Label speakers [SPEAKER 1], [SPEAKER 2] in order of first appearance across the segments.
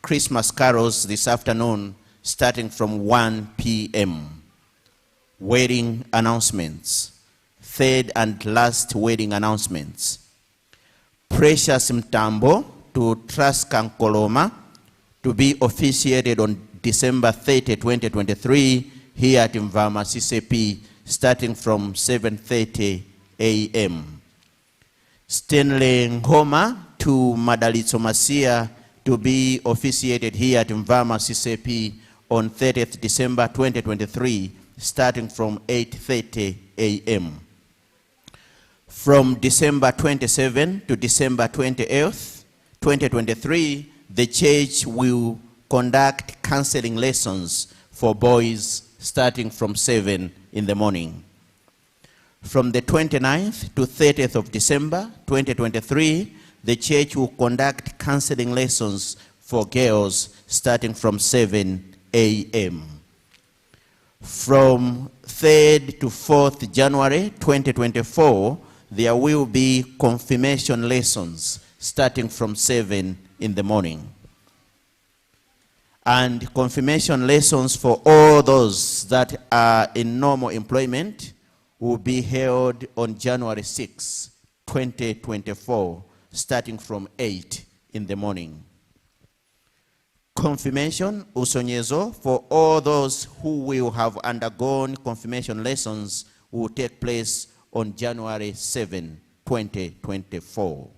[SPEAKER 1] Christmas carols this afternoon starting from 1 p.m. Wedding announcements. Third and last wedding announcements. Precious Mtambo to Traskankoloma to be officiated on December 30, 2023 here at Mvama C.C.A.P starting from 7:30 a.m. Stanley Ngoma to Madalitso Masia to be officiated here at Mvama C.C.A.P on 30th December 2023 starting from 8:30 a.m. From December 27 to December 28th, 2023, the church will conduct counseling lessons for boys starting from 7 in the morning. From the 29th to 30th of December 2023, the church will conduct counseling lessons for girls starting from 7 a.m. From 3rd to 4th January 2024, there will be confirmation lessons starting from 7 in the morning. And confirmation lessons for all those that are in normal employment will be held on January 6, 2024, starting from 8 in the morning. Confirmation usonyezo for all those who will have undergone confirmation lessons will take place on January 7, 2024.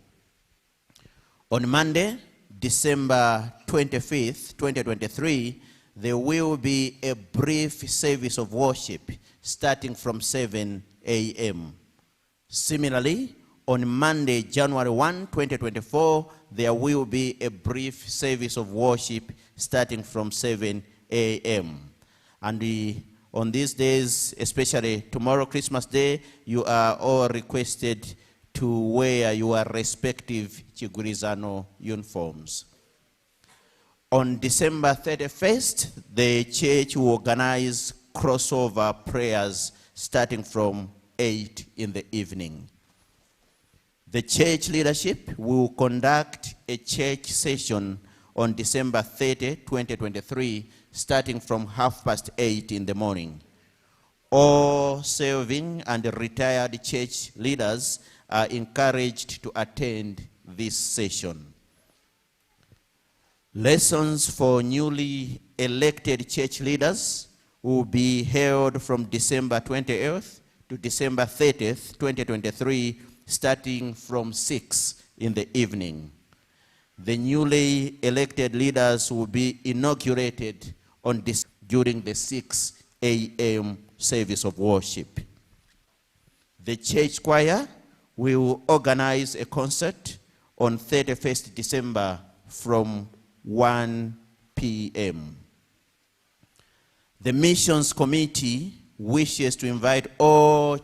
[SPEAKER 1] On Monday, December 25th, 2023, there will be a brief service of worship starting from 7 a.m. Similarly, on Monday, January 1, 2024, there will be a brief service of worship starting from 7 a.m. And on these days, especially tomorrow, Christmas Day, you are all requested to wear your respective Chigurizano uniforms. On December 31st, the church will organize crossover prayers starting from 8 in the evening. The church leadership will conduct a church session on December 30, 2023, starting from 8:30 in the morning. All serving and retired church leaders are encouraged to attend this session. Lessons for newly elected church leaders will be held from December 28th to December 30th, 2023, starting from 6 in the evening. The newly elected leaders will be inaugurated during the 6 a.m. service of worship. The church choir will organize a concert on 31st December from 1 p.m. The missions committee wishes to invite all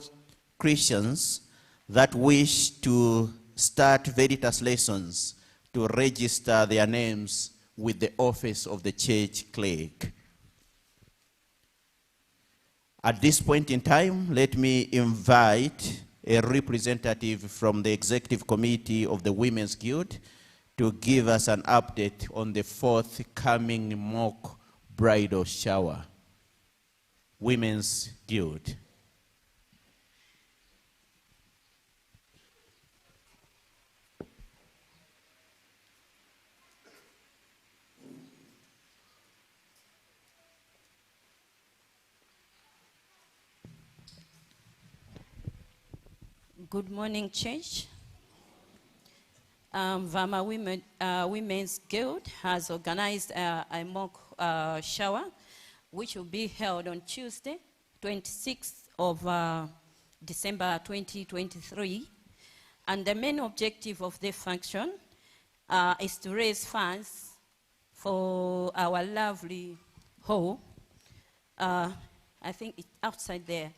[SPEAKER 1] Christians that wish to start Veritas lessons to register their names with the office of the church clerk. At this point in time, let me invite a representative from the executive committee of the Women's Guild to give us an update on the forthcoming mock bridal shower. Women's Guild.
[SPEAKER 2] Good morning, church. Mvama Women's Guild has organized a mock shower, which will be held on Tuesday, 26th of December 2023. And the main objective of the function is to raise funds for our lovely hall. I think it's outside there.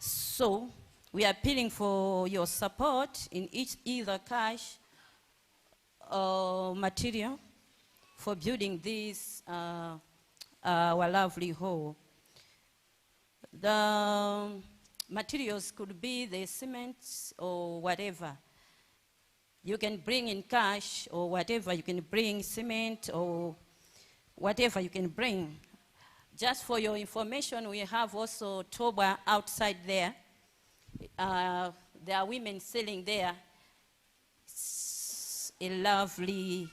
[SPEAKER 2] So we are appealing for your support in either cash or material for building this our lovely hall. The materials could be the cement or whatever. You can bring in cash or whatever. You can bring cement or whatever you can bring. Just for your information, we have also toba outside there. There are women selling there. It's a lovely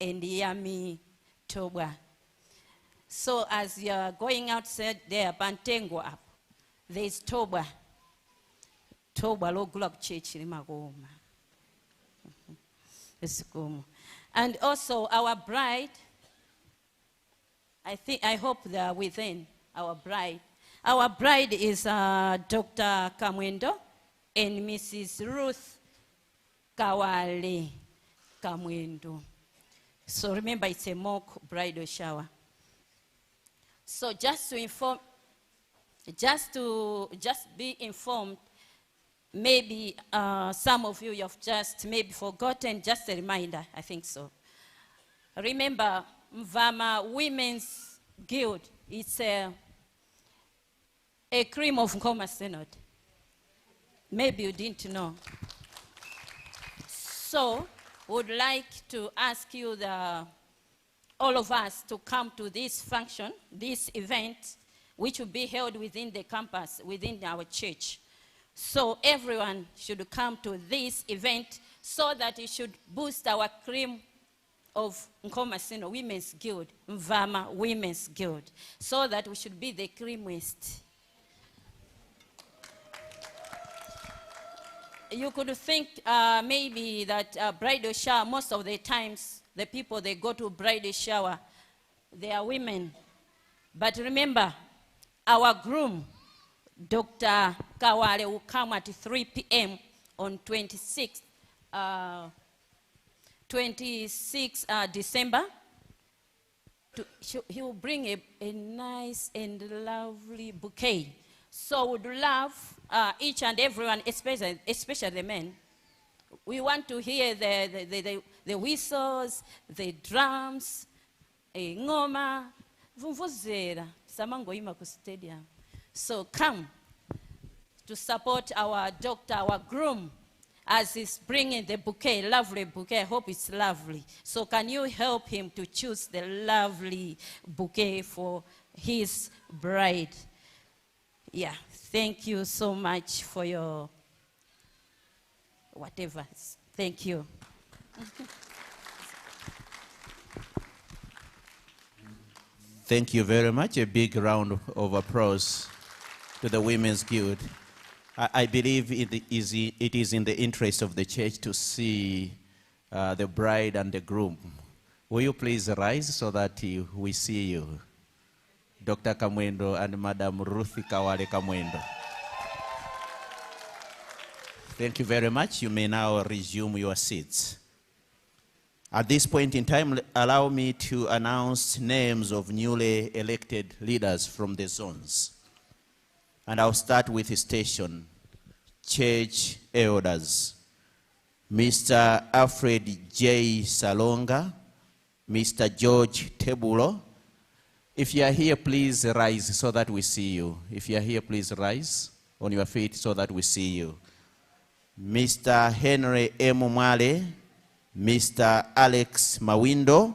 [SPEAKER 2] and yummy toba. So as you're going outside there, Bantengo up, there's toba. Toba lo gulab church limagoma. And also our bride, I hope they are within our bride. Our bride is Dr. Kamwendo and Mrs. Ruth Kawale Kamwendo. So remember, it's a mock bridal shower. So just to inform, just be informed, maybe some of you have just maybe forgotten, just a reminder, I think so. Remember, Mvama Women's Guild, it's a cream of Ngoma Synod. Maybe you didn't know. So, would like to ask you, all of us, to come to this function, this event, which will be held within the campus, within our church. So everyone should come to this event so that it should boost our cream of Nkomasino Women's Guild, Mvama Women's Guild, so that we should be the creamiest. You could think maybe that bridal shower, most of the times, the people they go to bridal shower, they are women. But remember, our groom, Dr. Kawale, will come at 3 p.m. on 26th December. He will bring a nice and lovely bouquet. So would love each and everyone, especially the men. We want to hear the whistles, the drums, ngoma, vuvuzela, samangoima ku stadium. So come to support our doctor, our groom, as he's bringing the bouquet, lovely bouquet. I hope it's lovely. So can you help him to choose the lovely bouquet for his bride? Yeah, thank you so much for your whatever. Thank you.
[SPEAKER 1] Thank you very much. A big round of applause to the Women's Guild. I believe it is in the interest of the church to see the bride and the groom. Will you please rise so that we see you? Dr. Kamwendo and Madam Ruthi Kawale Kamwendo. Thank you very much. You may now resume your seats. At this point in time, allow me to announce names of newly elected leaders from the zones. And I'll start with the station. Church elders. Mr. Alfred J. Salonga, Mr. George Tebulo. If you are here, please rise so that we see you. If you are here, please rise on your feet so that we see you. Mr. Henry M. Mwale, Mr. Alex Mawindo,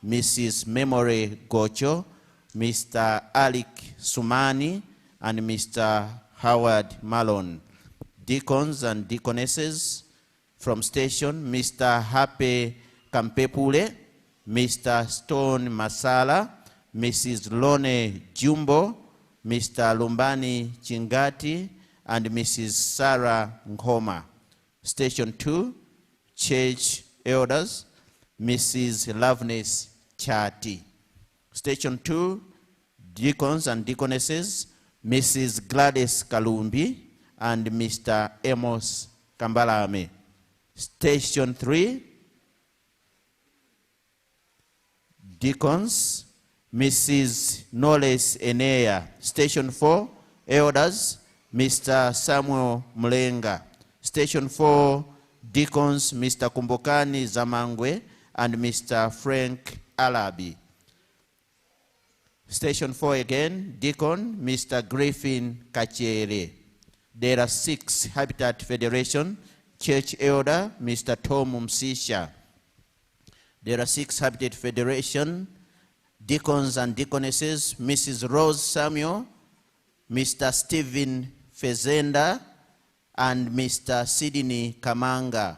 [SPEAKER 1] Mrs. Memory Gocho, Mr. Alec Sumani, and Mr. Howard Malone. Deacons and deaconesses from station, Mr. Happy Kampepule, Mr. Stone Masala, Mrs. Lone Jumbo, Mr. Lumbani Chingati, and Mrs. Sarah Nkoma. Station 2, church elders, Mrs. Loveness Chati. Station 2, deacons and deaconesses, Mrs. Gladys Kalumbi and Mr. Amos Kambalame. Station 3, deacons, Mrs. Knowles Enea. Station 4, elders, Mr. Samuel Mulenga. Station 4, deacons, Mr. Kumbokani Zamangwe and Mr. Frank Alabi. Station 4 again, deacon, Mr. Griffin Kachere. There are 6 Habitat Federation, church elder, Mr. Tom Msisha. There are 6 Habitat Federation, Deacons and deaconesses, Mrs. Rose Samuel, Mr. Stephen Fezenda, and Mr. Sidney Kamanga.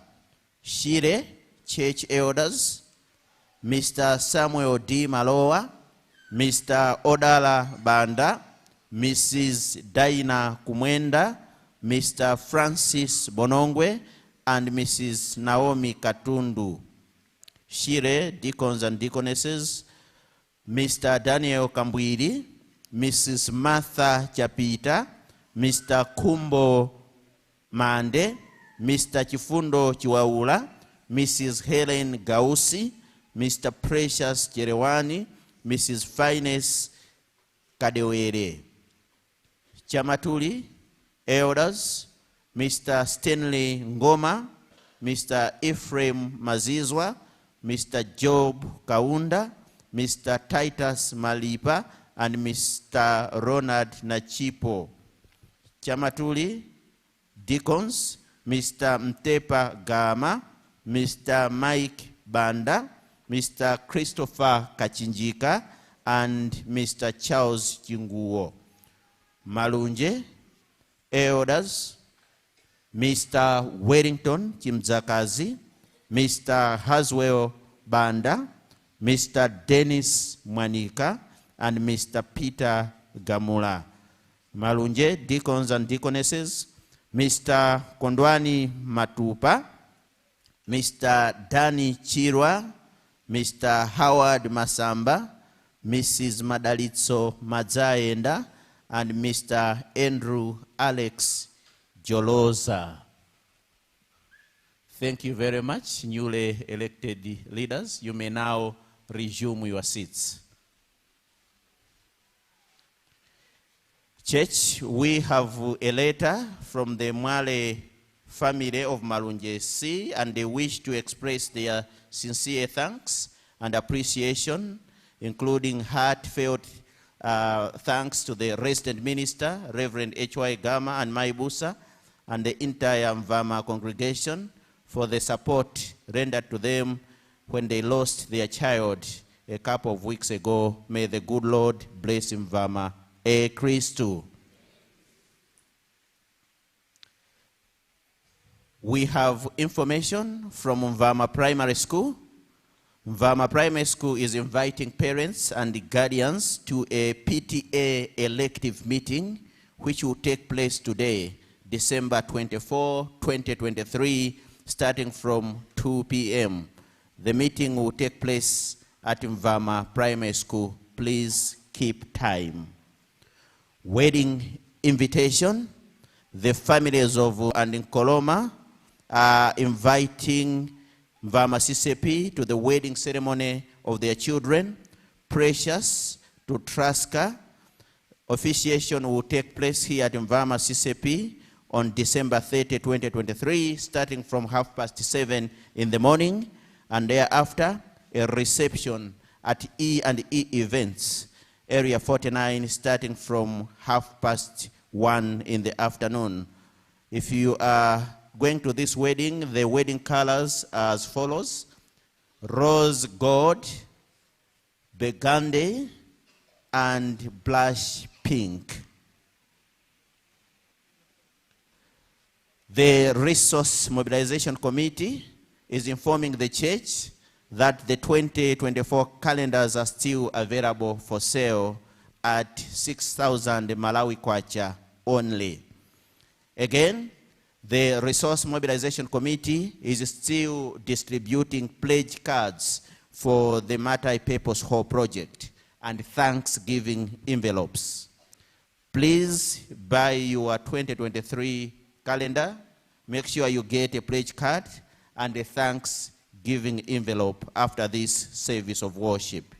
[SPEAKER 1] Shire, church elders, Mr. Samuel D. Maloa, Mr. Odala Banda, Mrs. Daina Kumwenda, Mr. Francis Bonongwe, and Mrs. Naomi Katundu. Shire, deacons and deaconesses, Mr. Daniel Kambwiri, Mrs. Martha Chapita, Mr. Kumbo Mande, Mr. Chifundo Chiwaula, Mrs. Helen Gausi, Mr. Precious Jerewani, Mrs. Finest Kadewere. Chamatuli, elders, Mr. Stanley Ngoma, Mr. Ephraim Mazizwa, Mr. Job Kaunda, Mr. Titus Malipa, and Mr. Ronald Nachipo. Chamatuli, deacons, Mr. Mtepa Gammah, Mr. Mike Banda, Mr. Christopher Kachinjika, and Mr. Charles Chinguo. Malunje, elders, Mr. Wellington Chimzakazi, Mr. Haswell Banda, Mr. Dennis Mwanika, and Mr. Peter Gamula. Malunje, deacons and deaconesses, Mr. Kondwani Matupa, Mr. Danny Chirwa, Mr. Howard Masamba, Mrs. Madalitso Mazaenda, and Mr. Andrew Alex Joloza. Thank you very much, newly elected leaders. You may now resume your seats. Church, we have a letter from the Mwale family of Malunje C, and they wish to express their sincere thanks and appreciation, including heartfelt thanks to the resident minister, Reverend H.Y. Gammah and Maibusa, and the entire Mvama congregation for the support rendered to them when they lost their child a couple of weeks ago. May the good Lord bless Mvama. A Christu. We have information from Mvama Primary School. Mvama Primary School is inviting parents and the guardians to a PTA elective meeting which will take place today, December 24, 2023, starting from 2 p.m. The meeting will take place at Mvama Primary School. Please keep time. Wedding invitation. The families of Andinkoloma are inviting Mvama C.C.A.P to the wedding ceremony of their children, Precious to Traska. Officiation will take place here at Mvama C.C.A.P on December 30, 2023, starting from 7:30 in the morning, and thereafter a reception at E&E Events, Area 49, starting from 1:30 in the afternoon. If you are going to this wedding, the wedding colors are as follows: rose gold, burgundy, and blush pink. The Resource Mobilization Committee is informing the church that the 2024 calendars are still available for sale at 6,000 Malawi kwacha only. Again, the Resource Mobilization Committee is still distributing pledge cards for the Multi-Purpose Hall project and Thanksgiving envelopes. Please buy your 2023 calendar. Make sure you get a pledge card and a Thanksgiving envelope after this service of worship.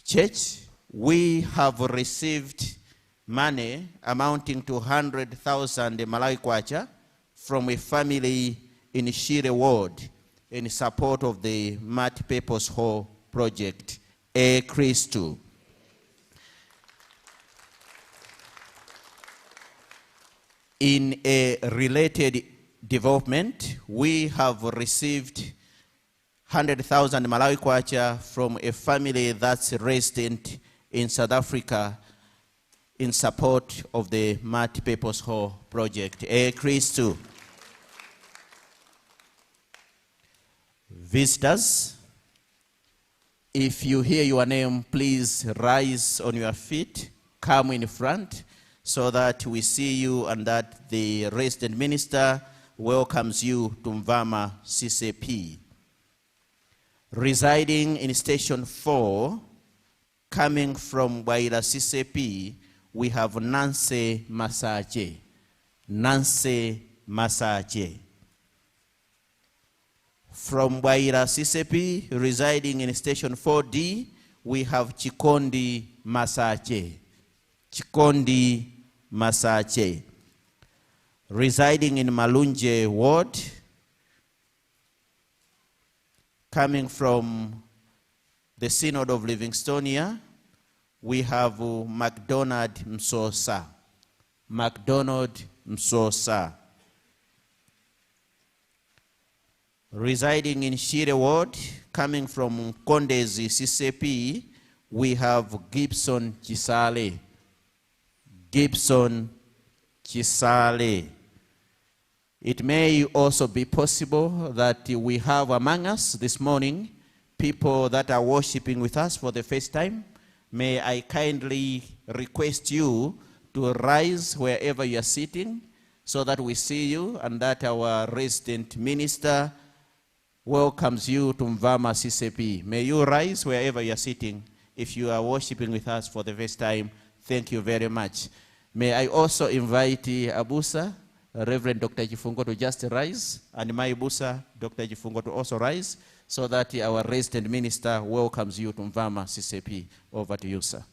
[SPEAKER 1] Church, we have received money amounting to 100,000 Malawi kwacha from a family in Shire Ward in support of the Multi-Purpose Hall project, A Christu. In a related development, we have received 100,000 Malawi kwacha from a family that's resident in South Africa in support of the Multi-Purpose Hall project. Christo. Visitors, if you hear your name, please rise on your feet, come in front so that we see you and that the resident minister welcomes you to Mvama C.C.A.P. Residing in Station 4, coming from Waila C.C.A.P, we have Nancy Masaje. Nancy Masaje. From Waila C.C.A.P, residing in Station 4D, we have Chikondi Masaje. Chikondi Masaje. Residing in Malunje Ward, coming from the Synod of Livingstonia, we have MacDonald Msosa. MacDonald Msosa. Residing in Shire Ward, coming from Kondezi C.C.A.P, we have Gibson Chisale. Gibson Chisale. It may also be possible that we have among us this morning people that are worshiping with us for the first time. May I kindly request you to rise wherever you are sitting so that we see you and that our resident minister welcomes you to Mvama C.C.A.P. May you rise wherever you are sitting if you are worshiping with us for the first time. Thank you very much. May I also invite Abusa, Reverend Dr. Jifungo, to just rise, and my Abusa, Dr. Jifungo, to also rise, so that our resident minister welcomes you to Mvama C.C.A.P. Over to you, sir.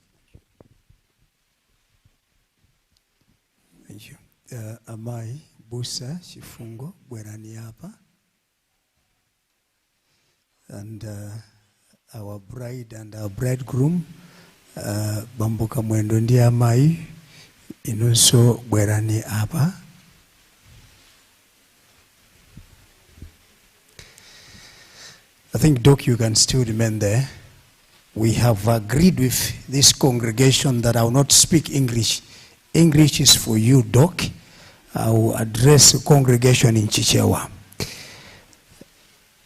[SPEAKER 3] Thank you. Amai Busa Chifungo Bwerani hapa, and our bride and our bridegroom Bambuka Mwendo ndi Amai Inuso Bwerani hapa. I think, Doc, you can still remain there. We have agreed with this congregation that I will not speak English. English is for you, Doc. I will address the congregation in Chichewa.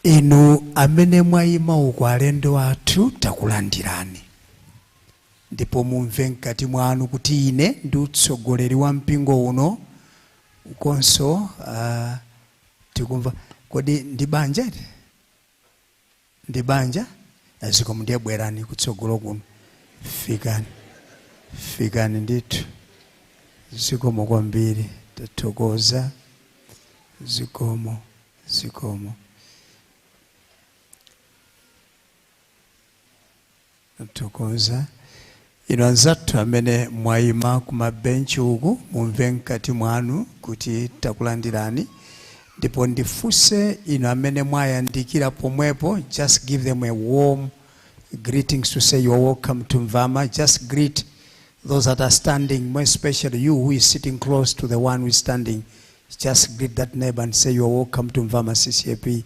[SPEAKER 3] Inu amene mwaima ukwalendo watu takulandirani. Ndipo mumve nkati mwanu kuti ine ndutsogoleri wa mpingo uno ukonso tikumva kodi ndibanja ndibanja aziko mundiye bwerani kutsogolo kuno fikani nditu zikomo kwambiri tatokoza zikomo tatokoza ino anzathu amene mwaima kumabenchi uku mumve nkati mwanu kuti takulandirani. Ndipo ndifuse ino amene mwayandikira pomwepo, just give them a warm greetings to say you are welcome to Mvama. Just greet those that are standing, more especially you who is sitting close to the one who is standing. Just greet that neighbor and say you are welcome to Mvama C.C.A.P.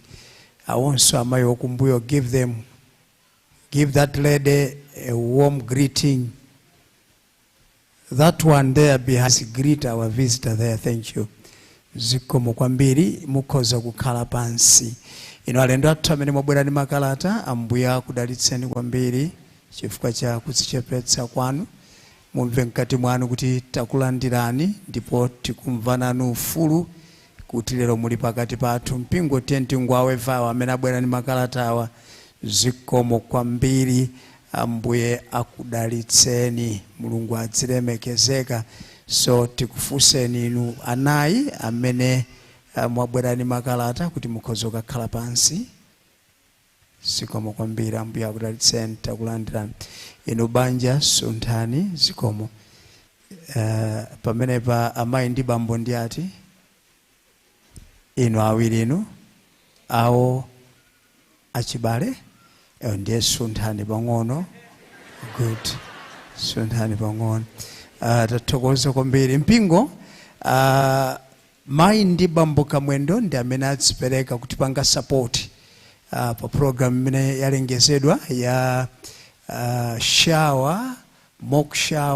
[SPEAKER 3] I want so amayo kumbuyo, give that lady a warm greeting. That one there behind, greet our visitor there. Thank you. Zikomo kwambiri mukoza kukhala pansi. Ino alendo athu amene mwabwera ndi makalata, ambuya kudalitseni kwambiri chifukwa cha kudzichepetsa kwanu. Mumve mkati mwanu kuti takulandirani ndipo tikumvananu ufulu kuti lero muli pakati pathu. Mpingo tenti ngwawe vawo amene abwera ndi makalata awa. Zikomo kwambiri, ambuye akudalitseni, Mulungu adzilemekezeka. So tikufuseni inu anayi amene mwabwera ndi makalata kuti mukhoza kukhala pansi. Zikomo kwambiri, ambuye akudalitseni, takulandirani. Inu banja sunthani zikomo. Pamene pa amayi ndi bambo ndi ati inu awiri inu awo achibale ndiye sunthani pang'ono. Good. Sunthani pang'ono. Tatokoza kwambiri. Mpingo mayi ndi bambo Kamwendo ndi amene atsipereka kuti panga support pa program imene yalengezedwa ya shower, mock shower